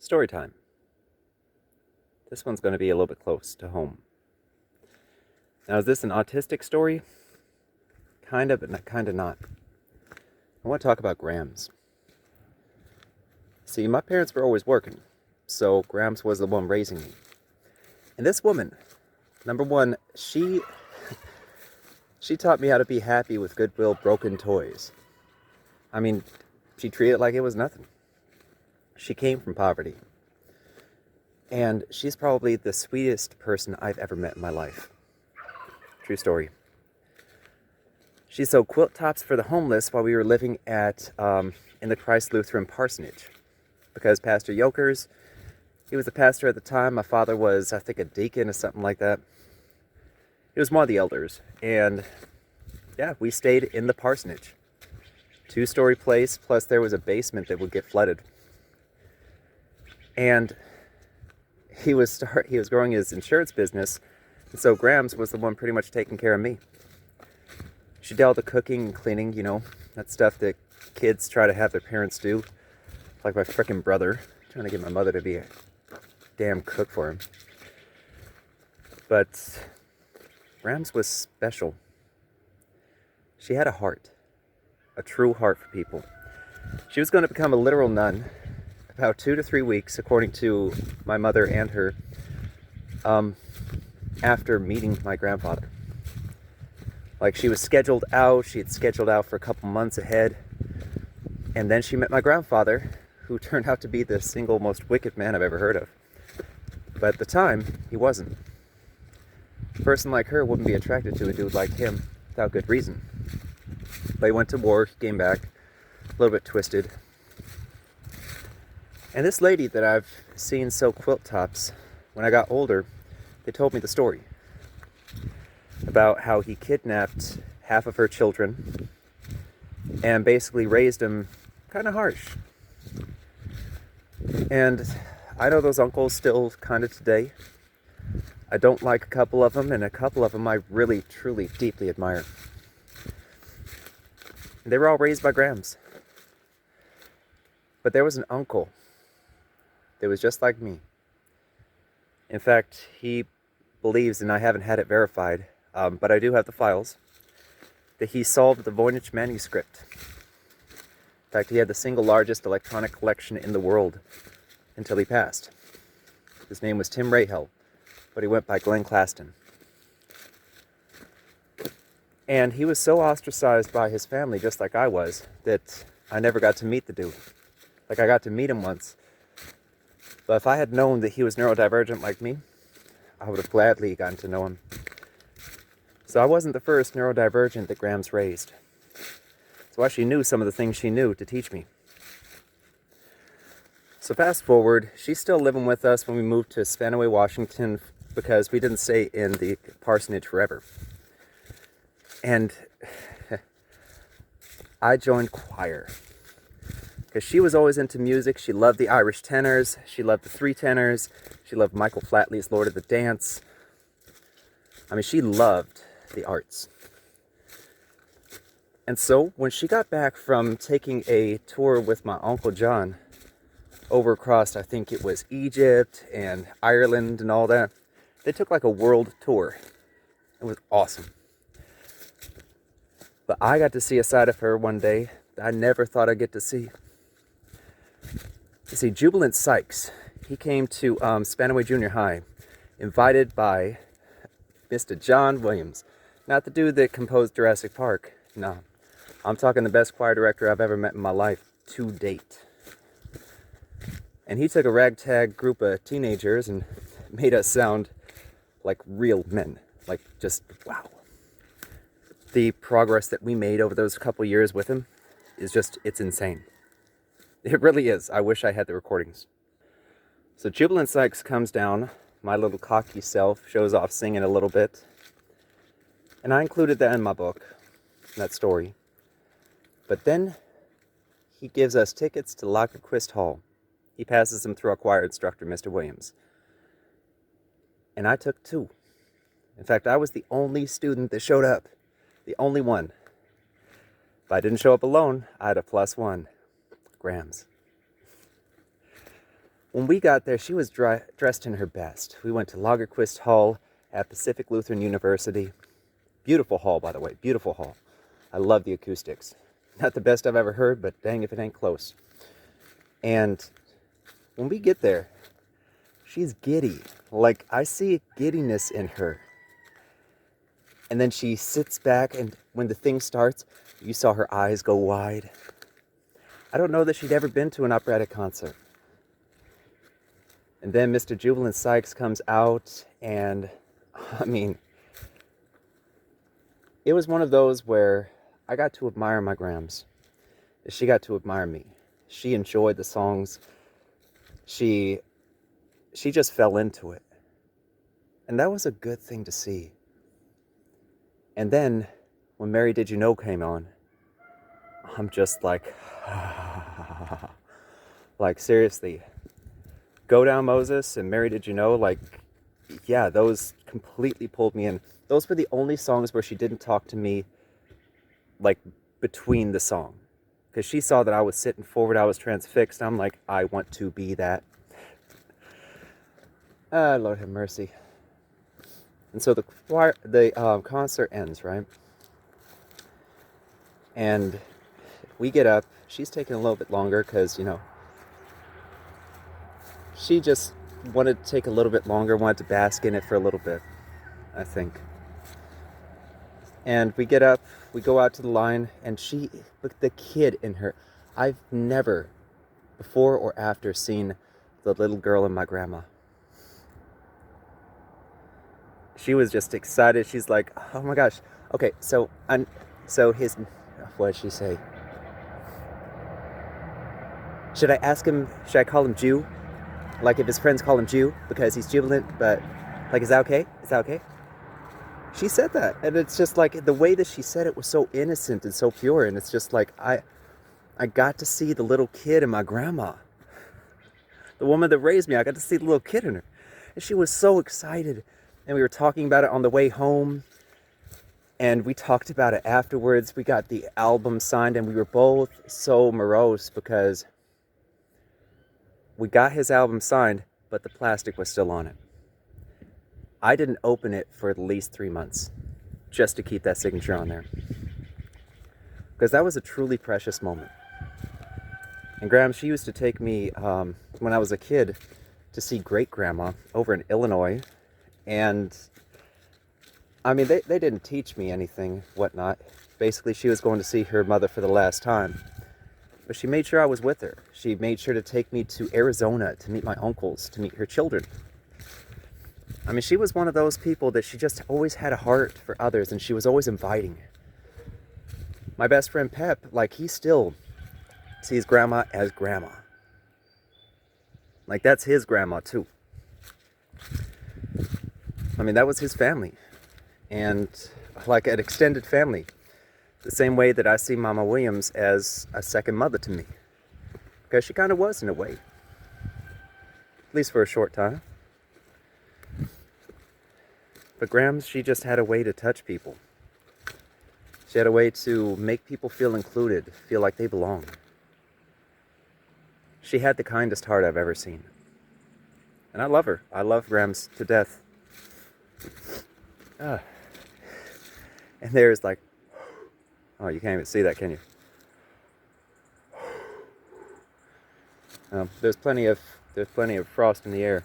Storytime. This one's going to be a little bit close to home. Now, is this an autistic story? Kind of, but kind of not. I want to talk about Grams. See, my parents were always working, so Grams was the one raising me. And this woman, number one, she taught me how to be happy with Goodwill broken toys. I mean, she treated it like it was nothing. She came from poverty. And she's probably the sweetest person I've ever met in my life. True story. She sewed quilt tops for the homeless while we were living at in the Christ Lutheran parsonage. Because Pastor Yokers, he was the pastor at the time. My father was, I think, a deacon or something like that. He was one of the elders. And yeah, we stayed in the parsonage. 2-story place, plus there was a basement that would get flooded. And he was growing his insurance business, and so Grams was the one pretty much taking care of me. She did all the cooking and cleaning, that stuff that kids try to have their parents do. Like my frickin' brother, trying to get my mother to be a damn cook for him. But Grams was special. She had a heart, a true heart for people. She was going to become a literal nun about 2 to 3 weeks, according to my mother and her, after meeting my grandfather. Like, she was scheduled out, she had scheduled out for a couple months ahead, and then she met my grandfather, who turned out to be the single most wicked man I've ever heard of. But at the time, he wasn't. A person like her wouldn't be attracted to a dude like him without good reason. But he went to war, he came back, a little bit twisted. And this lady that I've seen sew quilt tops, when I got older, they told me the story about how he kidnapped half of her children and basically raised them kind of harsh. And I know those uncles still kind of today. I don't like a couple of them, and a couple of them I really, truly, deeply admire. They were all raised by Grams. But there was an uncle that was just like me. In fact, he believes, and I haven't had it verified, but I do have the files, that he solved the Voynich manuscript. In fact, he had the single largest electronic collection in the world until he passed. His name was Tim Rahel, but he went by Glenn Claston. And he was so ostracized by his family, just like I was, that I never got to meet the dude. Like, I got to meet him once. But if I had known that he was neurodivergent like me, I would have gladly gotten to know him. So I wasn't the first neurodivergent that Grams raised. So I actually knew some of the things she knew to teach me. So fast forward, she's still living with us when we moved to Spanaway, Washington, because we didn't stay in the parsonage forever. And I joined choir. Because she was always into music. She loved the Irish tenors. She loved the 3 tenors. She loved Michael Flatley's Lord of the Dance. I mean, she loved the arts. And so, when she got back from taking a tour with my Uncle John over across, I think it was Egypt and Ireland and all that, they took like a world tour. It was awesome. But I got to see a side of her one day that I never thought I'd get to see. You see, Jubilant Sykes, he came to Spanaway Junior High, invited by Mr. John Williams. Not the dude that composed Jurassic Park. No, I'm talking the best choir director I've ever met in my life to date. And he took a ragtag group of teenagers and made us sound like real men. Like, just, wow. The progress that we made over those couple years with him is just, it's insane. It really is. I wish I had the recordings. So Jubilant Sykes comes down. My little cocky self shows off singing a little bit. And I included that in my book, that story. But then he gives us tickets to Lagerquist Hall. He passes them through our choir instructor, Mr. Williams. And I took 2. In fact, I was the only student that showed up. The only one. If I didn't show up alone, I had a +1. Grams. When we got there, she was dressed in her best. We went to Lagerquist Hall at Pacific Lutheran University. Beautiful hall, by the way, beautiful hall. I love the acoustics. Not the best I've ever heard, but dang if it ain't close. And when we get there, she's giddy. Like, I see giddiness in her. And then she sits back, and when the thing starts, you saw her eyes go wide. I don't know that she'd ever been to an operatic concert. And then Mr. Jubilant Sykes comes out, and I mean, it was one of those where I got to admire my Grams. She got to admire me. She enjoyed the songs. She just fell into it. And that was a good thing to see. And then, when Mary Did You Know came on, I'm just like, like, seriously. Go Down Moses and Mary Did You Know, like, yeah, those completely pulled me in. Those were the only songs where she didn't talk to me, like, between the song. Because she saw that I was sitting forward, I was transfixed. I'm like, I want to be that. Lord have mercy. And so the concert ends, right? And we get up. She's taking a little bit longer because, you know, she just wanted to take a little bit longer, wanted to bask in it for a little bit, I think. And we get up, we go out to the line, and look, the kid in her. I've never, before or after, seen the little girl in my grandma. She was just excited. She's like, oh my gosh. Okay, so what did she say? Should I call him Jew? Like if his friends call him Jew because he's jubilant, but like, is that okay? Is that okay? She said that, and it's just like the way that she said it was so innocent and so pure, and it's just like I got to see the little kid in my grandma. The woman that raised me, I got to see the little kid in her. And she was so excited. And we were talking about it on the way home. And we talked about it afterwards. We got the album signed, and we were both so morose because we got his album signed, but the plastic was still on it. I didn't open it for at least 3 months just to keep that signature on there. Because that was a truly precious moment. And Graham, she used to take me, when I was a kid, to see great-grandma over in Illinois. And, I mean, they didn't teach me anything, whatnot. Basically, she was going to see her mother for the last time. But she made sure I was with her. She made sure to take me to Arizona to meet my uncles, to meet her children. I mean, she was one of those people that she just always had a heart for others, and she was always inviting. My best friend Pep, like, he still sees grandma as grandma. Like, that's his grandma, too. I mean, that was his family. And, like, an extended family. The same way that I see Mama Williams as a second mother to me. Because she kind of was, in a way. At least for a short time. But Grams, she just had a way to touch people. She had a way to make people feel included, feel like they belong. She had the kindest heart I've ever seen. And I love her. I love Grams to death. And there's like, oh, you can't even see that, can you? There's plenty of frost in the air.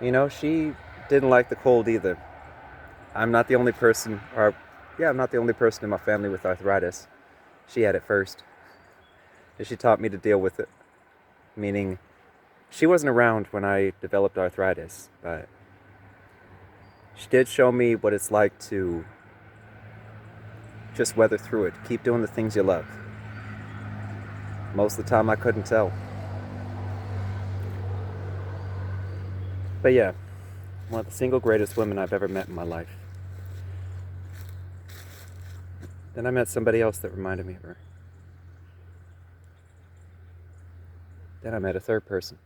You know, she didn't like the cold either. I'm not the only person in my family with arthritis. She had it first. And she taught me to deal with it. Meaning, she wasn't around when I developed arthritis, but she did show me what it's like to just weather through it. Keep doing the things you love. Most of the time I couldn't tell. But yeah, one of the single greatest women I've ever met in my life. Then I met somebody else that reminded me of her. Then I met a third person.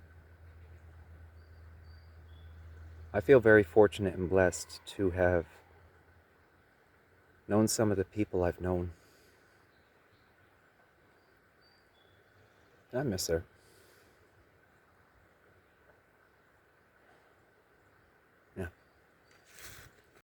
I feel very fortunate and blessed to have known some of the people I've known. I miss her.